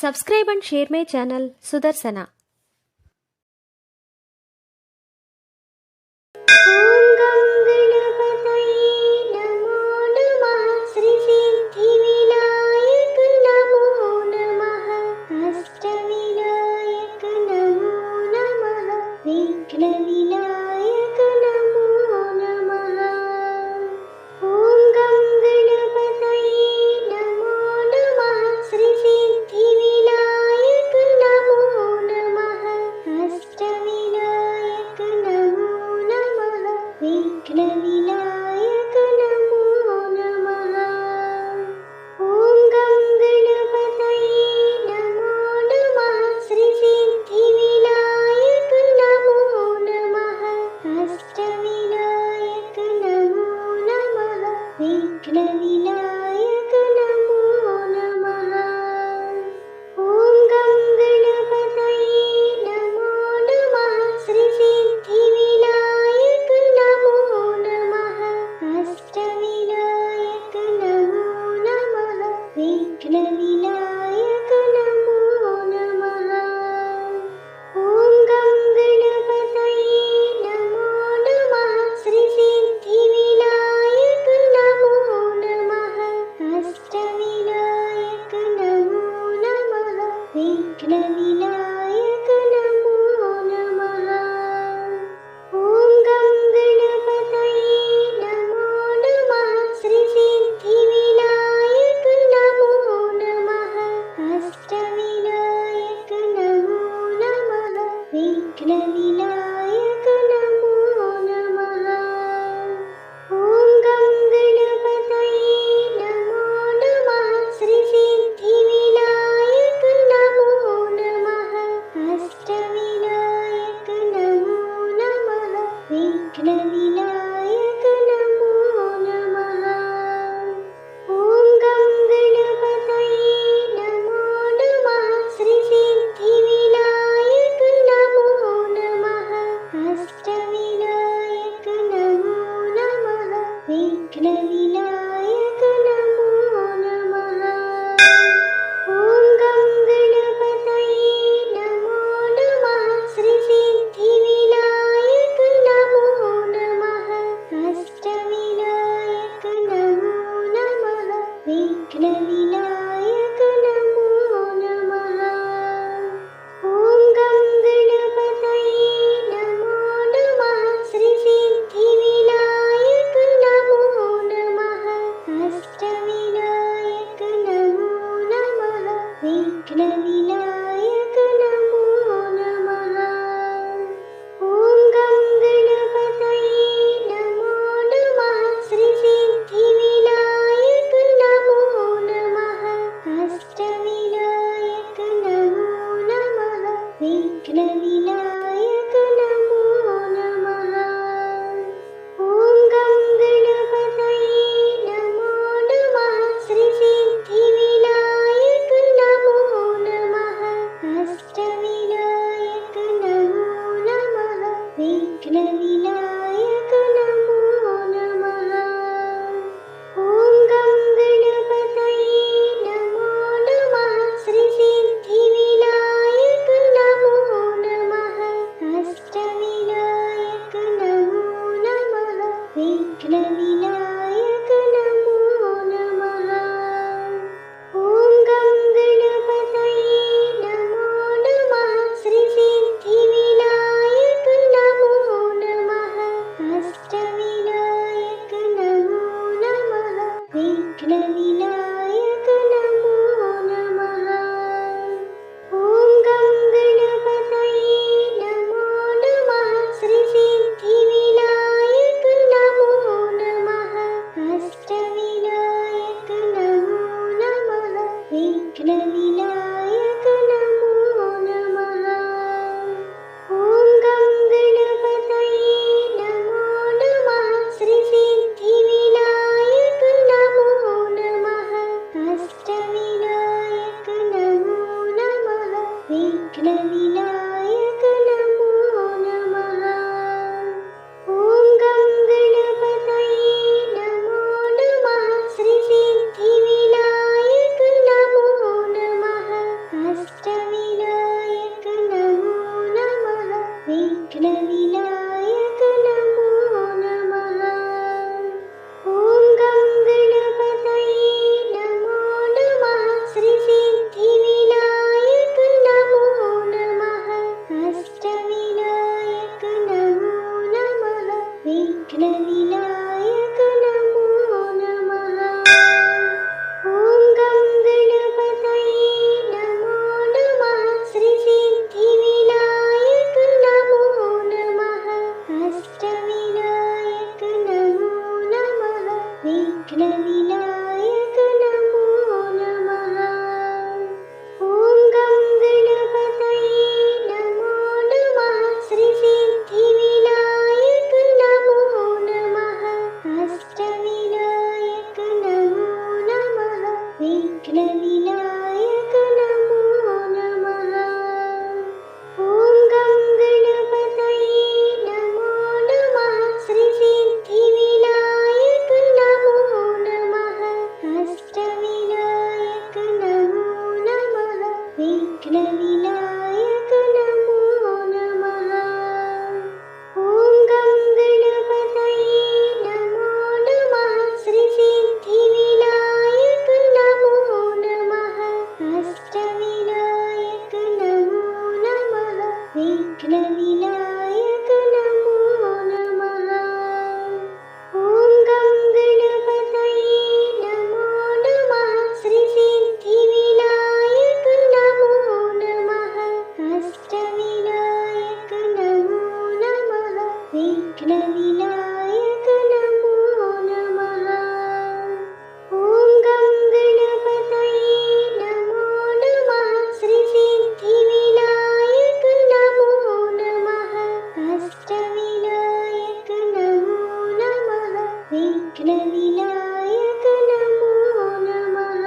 Subscribe and share my channel Sudarsana. विघ्नविनायक नमो नमः। ॐ गं गणपतये नमो नमः। श्रीसिद्धिविनायक नमो नमः। अष्टविनायक नमो नमः। विघ्नविनायक नमो नमः। ॐ गं गणपतये नमो नमः। श्रीसिद्धिविनायक नमो नमः। अष्टविनायक नमो नमः। विघ्नविनायक नमो नमः। ॐ गं गणपतये नमो नमः। श्रीसिद्धिविनायक नमो नमः। अष्टविनायक नमो नमः। विघ्नविनायक नमो नमः। ॐ गं गणपतये नमो नमः। श्रीसिद्धिविनायक नमो नमः। अष्टविनायक नमो नमः। विघ्नविनायक नमो नमः। ॐ गं गणपतये नमो नमः। श्रीसिद्धिविनायक नमो नमः। अष्टविनायक नमो नमः। विघ्नविनायक नमो नमः। ॐ गं गणपतये नमो नमः। श्रीसिद्धिविनायक नमो नमः। अष्टविनायक नमो नमः। विघ्नविनायक नमो नमः।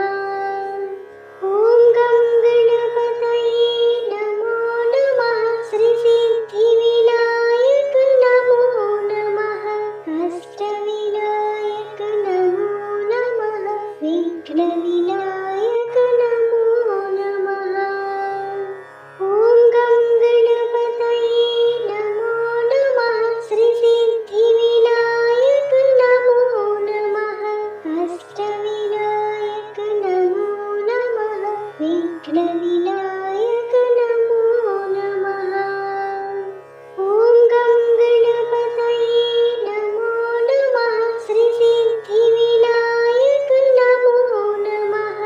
ॐ गं गणपतये नमो नमः। श्रीसिद्धिविनायक नमो नमः। अष्टविनायक नमो नमः। विघ्नविनायक नमो नमः। ॐ गं गणपतये नमो नमः। श्रीसिद्धिविनायक नमो नमः। अष्टविनायक नमो नमः। विघ्नविनायक नमो नमः। ॐ गं गणपतये नमो नमः। श्रीसिद्धिविनायक नमो नमः।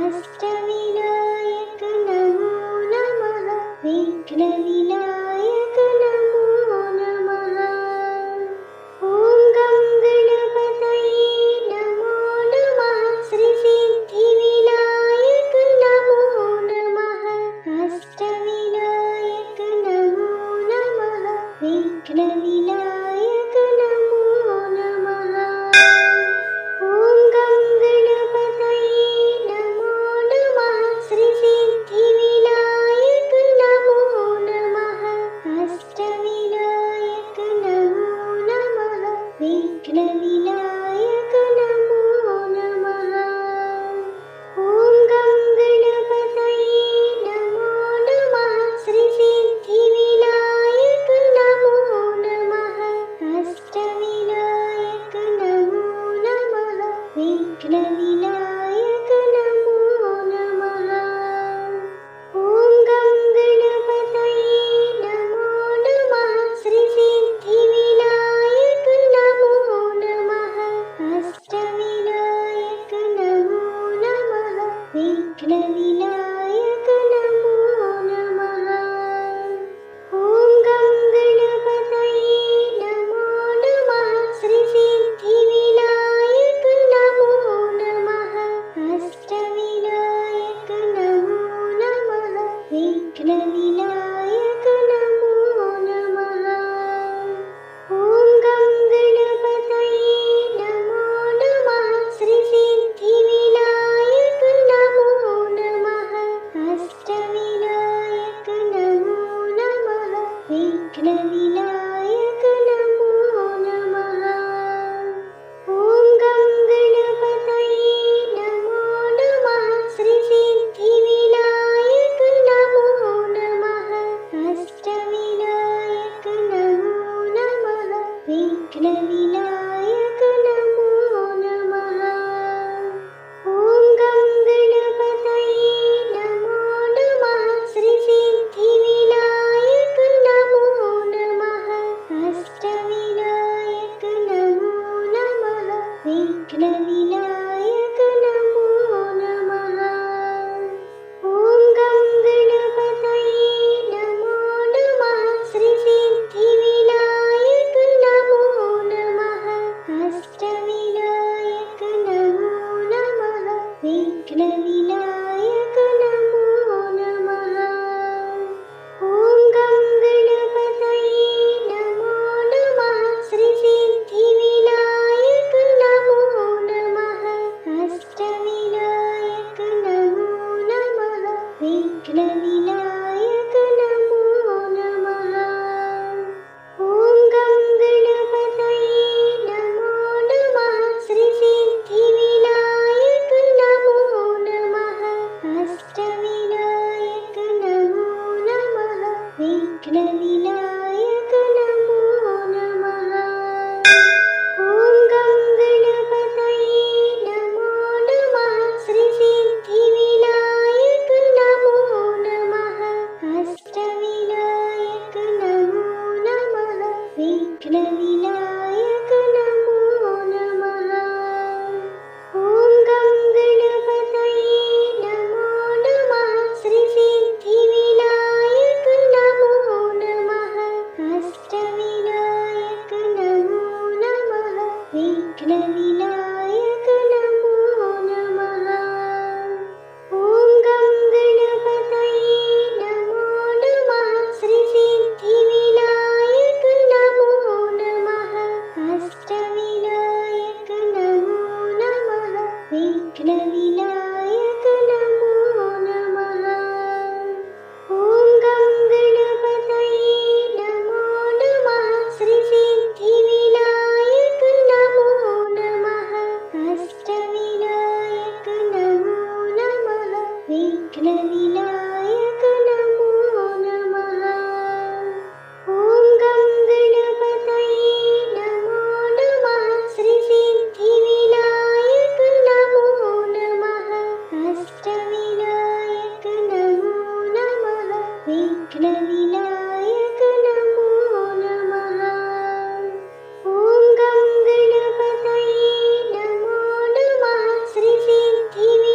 अष्टविनायक नमो नमः। विघ्नविनायक नमो नमः। ॐ गं गणपतये नमो नमः। श्रीसिद्धिविनायक नमो नमः। अष्टविनायक नमो नमः। विघ्नविनायक नमो नमः। ॐ गं गणपतये नमो नमः। श्रीसिद्धिविनायक नमो नमः। अष्टविनायक नमो नमः। विघ्नविनायक नमो नमः। ॐ गं गणपतये नमो नमः। श्रीसिद्धिविनायक नमो नमः। अष्टविनायक नमो नमः। विघ्नविनायक नमो नमः। ॐ गं गणपतये नमो नमः। श्रीसिद्धिविनायक नमो नमः। अष्टविनायक नमो नमः। विघ्नविनायक नमो नमः। ॐ गं गणपतये नमो नमः। श्रीसिद्धिविनायक नमो नमः। विघ्नविनायक नमो नमः। ॐ गं गणपतये नमो नमः। श्रीसिद्धिविनायक नमो नमः। अष्टविनायक नमो नमः। विघ्नविनायक नमो नमः। ॐ गं गणपतये नमो नमः। श्रीसिद्धिविनायक नमो नमः। अष्टविनायक नमो नमः। विघ्नविनायक नमो नमः। ॐ गं गणपतये नमो नमः। श्रीसिद्धिविनायक नमो नमः। अष्टविनायक नमो नमः। विघ्नविनायक नमो नमः। ॐ गं गणपतये नमो नमः। श्रीसिद्धिविनायक नमो नमः। अष्टविनायक नमो नमः। विघ्नविनायक नमो नमः। ॐ गं गणपतये नमो नमः। श्रीसिद्धिविनायक नमो नमः। अष्टविनायक नमो नमः। विघ्नविनायक नमो नमः। ॐ गं गणपतये नमो नमः। श्रीसिद्धिविनायक नमो नमः। अष्टविनायक नमो नमः। विघ्नविनायक नमो नमः। ॐ गं गणपतये नमो नमः। श्रीसिद्धिविनायक नमो नमः। अष्टविनायक नमो नमः। विघ्नविनायक नमो नमः। ॐ गं गणपतये नमो नमः। श्रीसिद्धिविनायक नमो नमः। अष्टविनायक नमो नमः। विघ्नविनायक नमो नमः। ॐ गं गणपतये नमो नमः। श्रीसिद्धिविनायक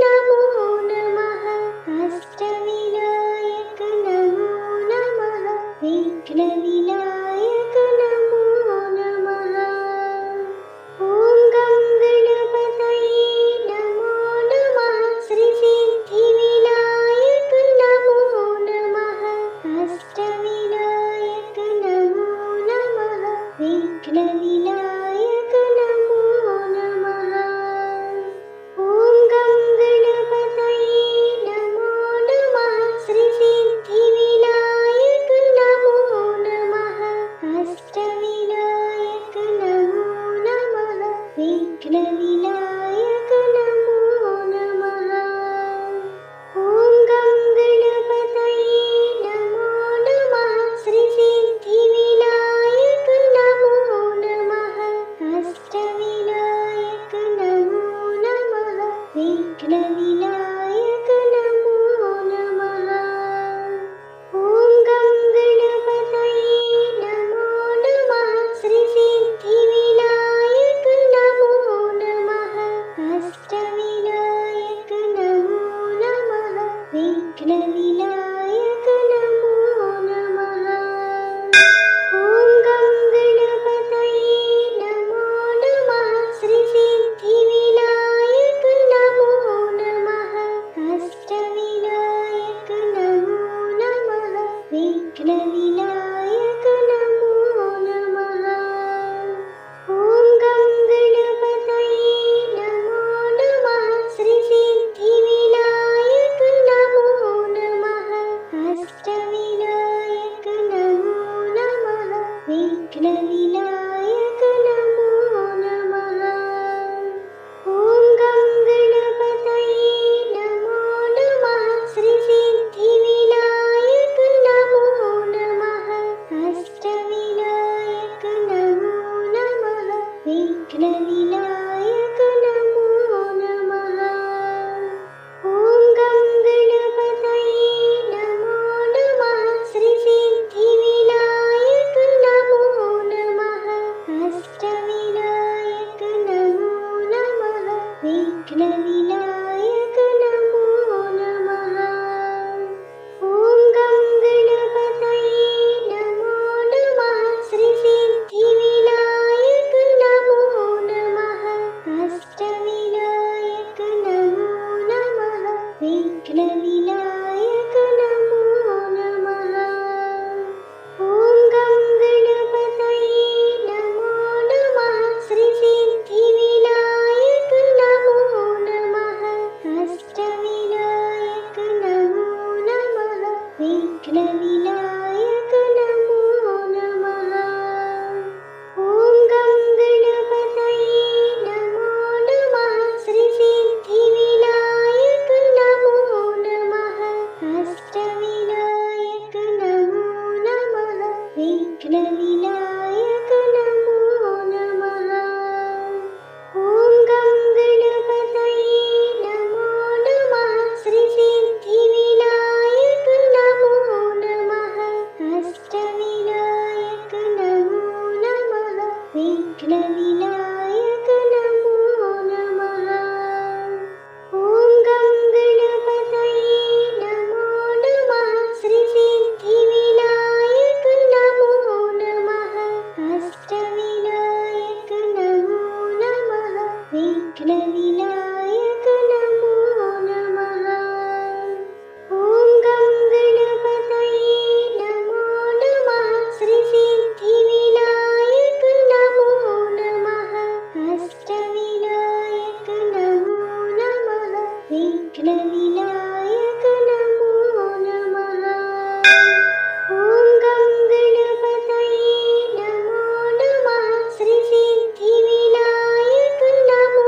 नमो नमः। अष्टविनायक नमो नमः। विघ्नविनायक नमो नमः। ॐ गं गणपतये नमो नमः। श्रीसिद्धिविनायक नमो नमः। अष्टविनायक नमो नमः। विघ्नविनायक नमो नमः। ॐ गं गणपतये नमो नमः। श्रीसिद्धिविनायक नमो नमः। अष्टविनायक नमो नमः। विघ्नविनायक नमो नमः। ॐ गं गणपतये नमो नमः। श्रीसिद्धिविनायक नमो नमः। विघ्नविनायक नमो नमः। ॐ गं गणपतये नमो नमः। श्रीसिद्धिविनायक नमो नमः। अष्टविनायक नमो नमः। विघ्नविनायक नमो नमः। ॐ गं गणपतये नमो नमः। श्रीसिद्धिविनायक नमो नमः। अष्टविनायक नमो नमः। विघ्नविनायक नमो नमः। ॐ गं गणपतये नमो नमः। श्रीसिद्धिविनायक नमो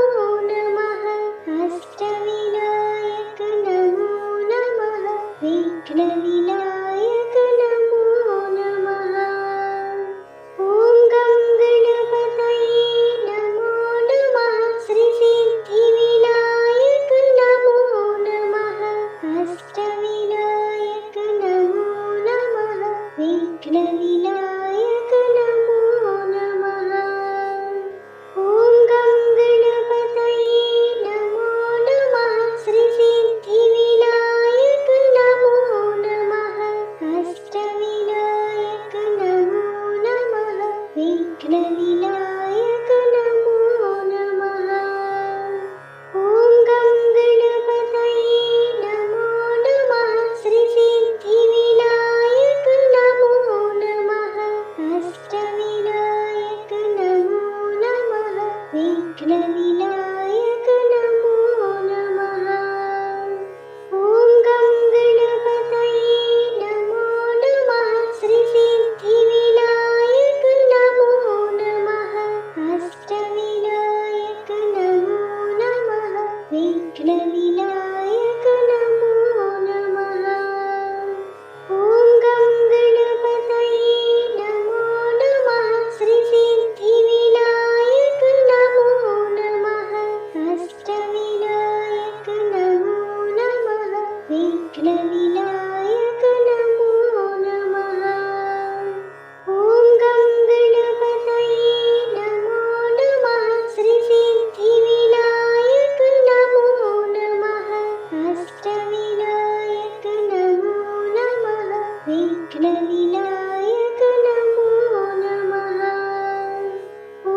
नमः। अष्टविनायक नमो नमः। विघ्नविनायक नमो नमः। ॐ गं गणपतये नमो नमः। श्रीसिद्धिविनायक नमो नमः। अष्टविनायक नमो नमः। विघ्नविनायक नमो नमः। ॐ गं गणपतये नमो नमः। श्रीसिद्धिविनायक नमो नमः। अष्टविनायक नमो नमः। विघ्नविनायक नमो नमः। ॐ गं गणपतये नमो नमः। श्रीसिद्धिविनायक नमो नमः। अष्टविनायक नमो नमः। विघ्नविनायक नमो नमः। ॐ गं गणपतये नमो नमः। श्रीसिद्धिविनायक नमो नमः। अष्टविनायक नमो नमः। विघ्नविनायक नमो नमः। ॐ गं गणपतये नमो नमः। श्रीसिद्धिविनायक नमो नमः। अष्टविनायक नमो नमः। विघ्नविनायक नमो नमः। ॐ गं गणपतये नमो नमः। श्रीसिद्धिविनायक नमो नमः। अष्टविनायक नमो नमः। विघ्नविनायक नमो नमः। ॐ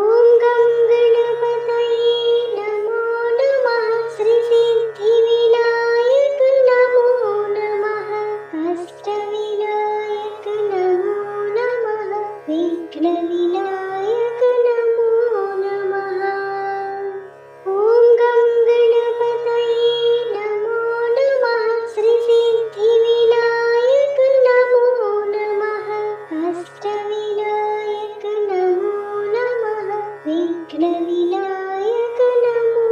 गं गणपतये नमो नमः। श्रीसिद्धिविनायक नमो नमः। अष्टविनायक नमो नमः। विघ्नविनायक नमो नमः। ॐ गं गणपतये नमो नमः। श्रीसिद्धिविनायक नमो नमः। अष्टविनायक नमो नमः। विघ्नविनायक नमो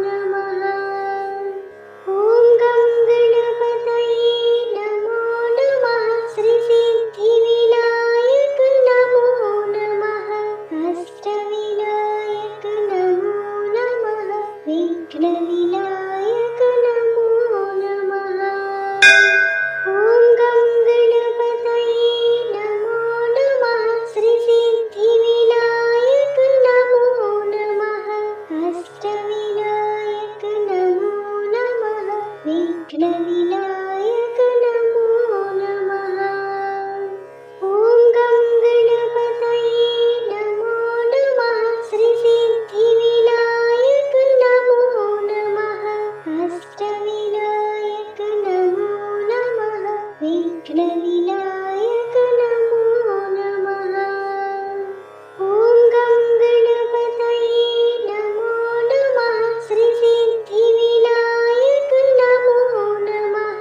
नमः। ॐ गं गणपतये नमो नमः। श्रीसिद्धिविनायक नमो नमः। अष्टविनायक नमो नमः। विघ्नविनायक नमो नमः। ॐ गं गणपतये नमो नमः। श्रीसिद्धिविनायक नमो नमः। अष्टविनायक नमो नमः। विघ्नविनायक नमो नमः। ॐ गं गणपतये नमो नमः। श्रीसिद्धिविनायक नमो नमः। अष्टविनायक नमो नमः। विघ्नविनायक नमो नमः। ॐ गं गणपतये नमो नमः। श्रीसिद्धिविनायक नमो नमः।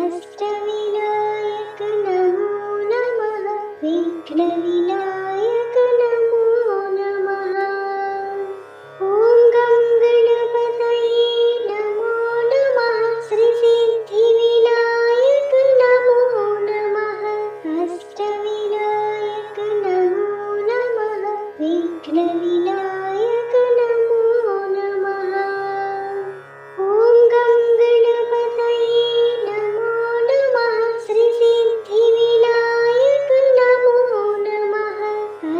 अष्टविनायक नमो नमः। विघ्नविनायक नमो नमः। ॐ गं गणपतये नमो नमः। श्रीसिद्धिविनायक नमो नमः। अष्टविनायक नमो नमः। विघ्नविनायक नमो नमः। ॐ गं गणपतये नमो नमः। श्रीसिद्धिविनायक नमो नमः।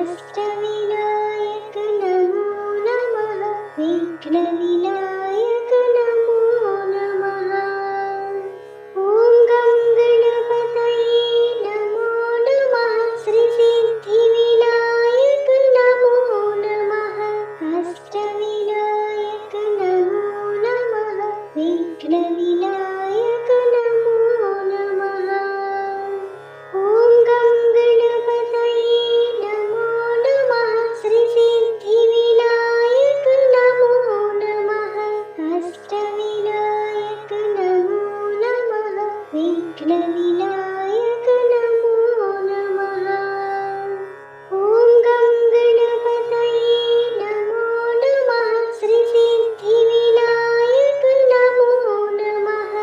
अष्टविनायक नमो विघ्नविनायक नमो नमः। ॐ गं गणपतये नमो नमः। श्रीसिद्धिविनायक नमो नमः। अष्टविनायक नमो नमः। विघ्नविनायक नमो नमः। ॐ गं गणपतये नमो नमः। श्रीसिद्धिविनायक नमो नमः। अष्टविनायक नमो नमः। विघ्नविनायक नमो नमः। ॐ गं गणपतये नमो नमः। श्रीसिद्धिविनायक नमो नमः।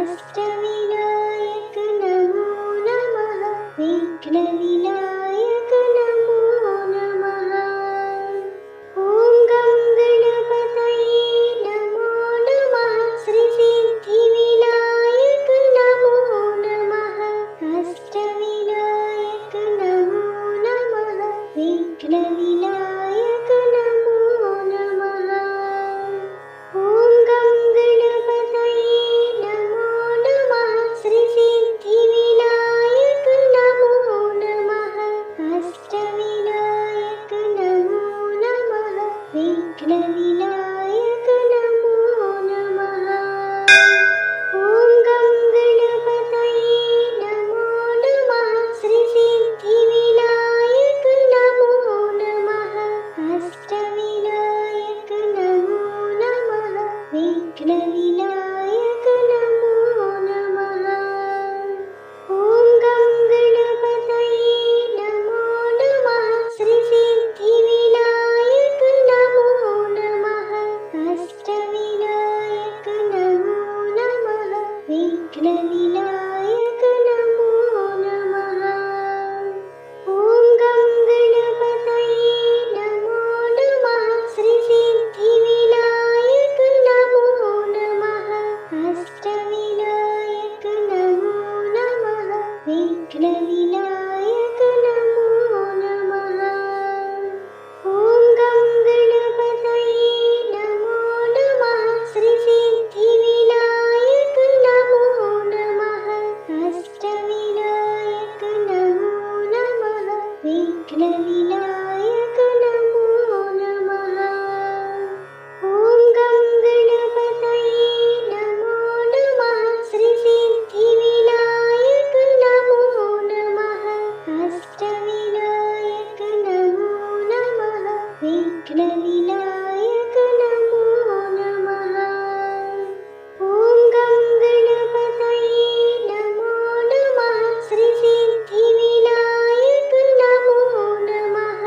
अष्टविनायक नमो नमः। विघ्नविनायक नमो नमः। ॐ गं गणपतये नमो नमः। श्रीसिद्धिविनायक नमो नमः। अष्टविनायक नमो नमः। विघ्नविनायक नमो नमः। ॐ गं गणपतये नमो नमः। श्रीसिद्धिविनायक नमो नमः। अष्टविनायक नमो नमः। विघ्नविनायक नमो नमः। ॐ गं गणपतये नमो नमः। श्रीसिद्धिविनायक नमो नमः। अष्टविनायक नमो नमः। विघ्नविनायक नमो नमः। ॐ गं गणपतये नमो नमः। श्रीसिद्धिविनायक नमो नमः। अष्टविनायक नमो नमः। विघ्नविनायक नमो नमः। ॐ गं गणपतये नमो नमः। श्रीसिद्धिविनायक नमो नमः। अष्टविनायक नमो नमः। विघ्नविनायक नमो नमः। ॐ गं गणपतये नमो नमः। श्रीसिद्धिविनायक नमो नमः। अष्टविनायक नमो नमः। विघ्नविनायक नमो नमः। ॐ गं गणपतये नमो नमः। श्रीसिद्धिविनायक नमो नमः। अष्टविनायक नमो नमः। विघ्नविनायक नमो नमः। ॐ गं गणपतये नमो नमः। श्रीसिद्धिविनायक नमो नमः।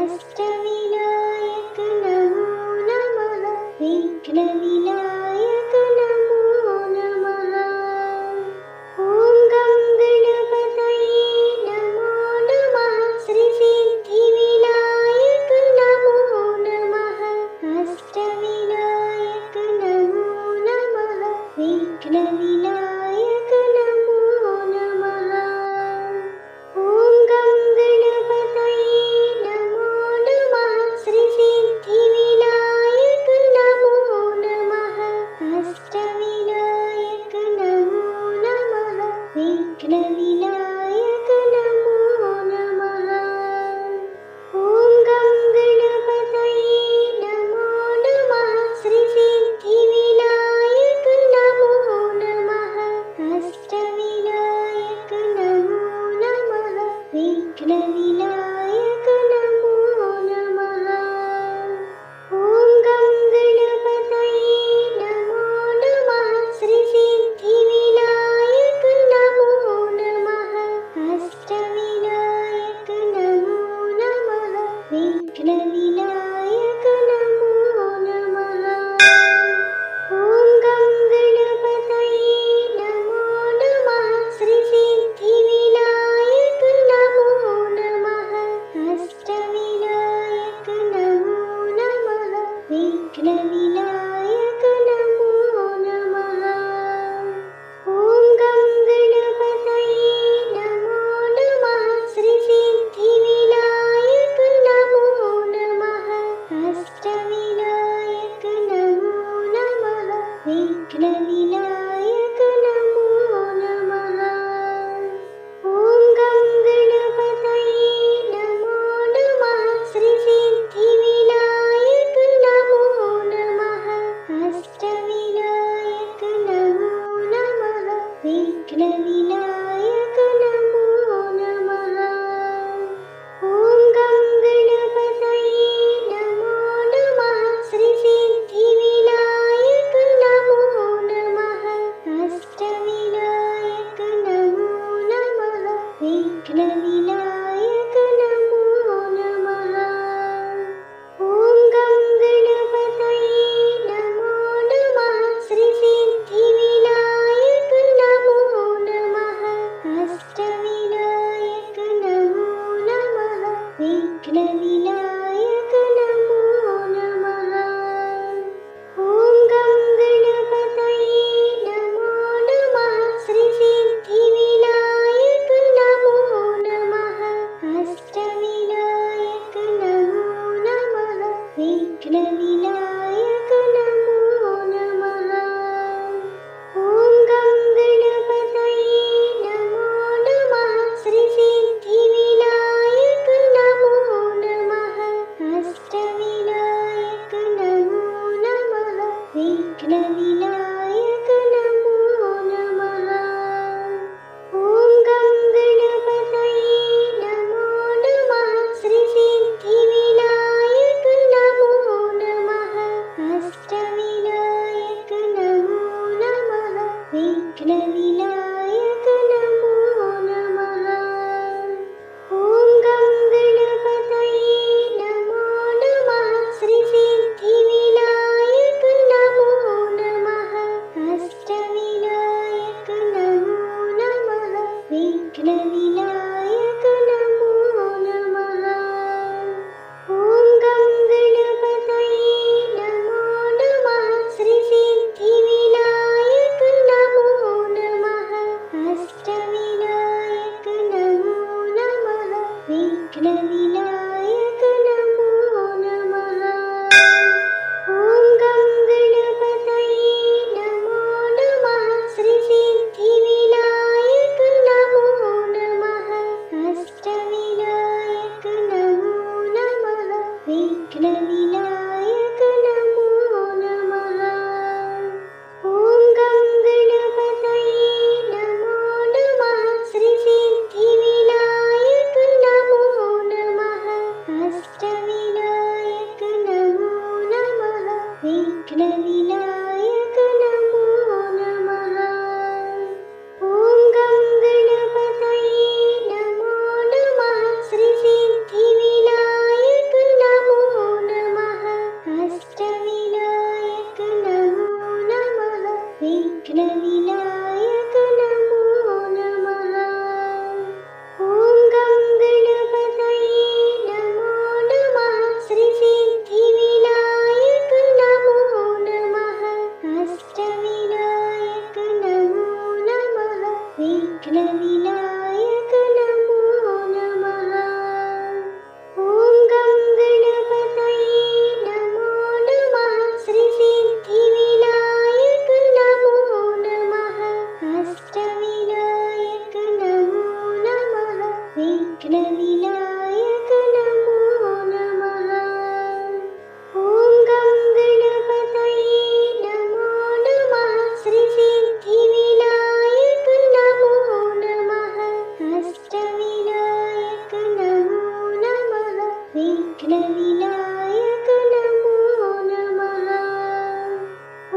अष्टविनायक नमो नमः। विघ्नविनायक नमो नमः। ॐ गं गणपतये नमो नमः। श्रीसिद्धिविनायक नमो नमः। विघ्नविनायक नमो नमः। ॐ गं गणपतये नमो नमः। श्रीसिद्धिविनायक नमो नमः। अष्टविनायक नमो नमः। विघ्नविनायक नमो नमः। ॐ गं गणपतये नमो नमः। श्रीसिद्धिविनायक नमो नमः। अष्टविनायक नमो नमः। विघ्नविनायक नमो नमः। ॐ गं गणपतये नमो नमः। श्रीसिद्धिविनायक नमो नमः। अष्टविनायक नमो नमः। विघ्नविनायक नमो नमः। ॐ गं गणपतये नमो नमः। श्रीसिद्धिविनायक नमो नमः। अष्टविनायक नमो नमः। विघ्नविनायक नमो नमः। ॐ गं गणपतये नमो नमः। श्रीसिद्धिविनायक नमो नमः। अष्टविनायक नमो नमः। विघ्नविनायक नमो नमः। ॐ गं गणपतये नमो नमः। श्रीसिद्धिविनायक नमो नमः। अष्टविनायक नमो नमः। विघ्नविनायक नमो नमः। ॐ गं गणपतये नमो नमः। श्रीसिद्धिविनायक नमो नमः। अष्टविनायक नमो नमः। विघ्नविनायक नमो नमः। ॐ गं गणपतये नमो नमः। श्रीसिद्धिविनायक नमो नमः। अष्टविनायक नमो नमः। विघ्नविनायक नमो नमः। ॐ गं गणपतये नमो नमः। श्रीसिद्धिविनायक नमो नमः। अष्टविनायक नमो नमः। विघ्नविनायक नमो नमः। ॐ गं गणपतये नमो नमः। श्रीसिद्धिविनायक नमो नमः। अष्टविनायक नमो नमः। विघ्नविनायक नमो नमः।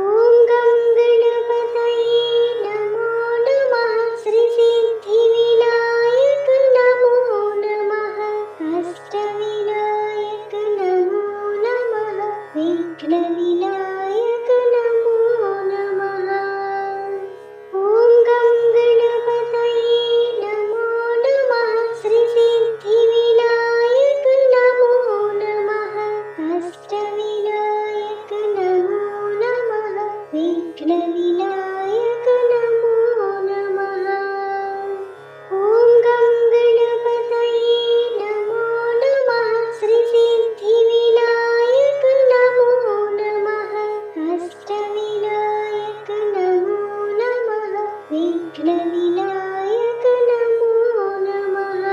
ॐ गं गणपतये नमो नमः। श्रीसिद्धिविनायक नमो नमः। अष्टविनायक नमो नमः। विघ्नविनायक नमो नमः। ॐ गं गणपतये नमो नमः। श्रीसिद्धिविनायक नमो नमः। अष्टविनायक नमो नमः। विघ्नविनायक नमो नमः। ॐ गं गणपतये नमो नमः। श्रीसिद्धिविनायक नमो नमः। अष्टविनायक नमो नमः। विघ्नविनायक नमो नमः।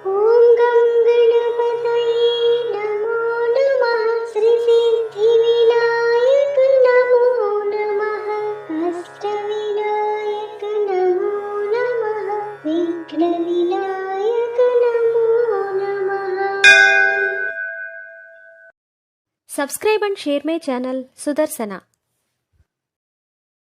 ॐ गं गणपतये नमो नमः। श्रीसिद्धिविनायक नमो नमः। अष्टविनायक नमो नमः। विघ्नविनायक नमो नमः। Subscribe and share my channel Sudarsana.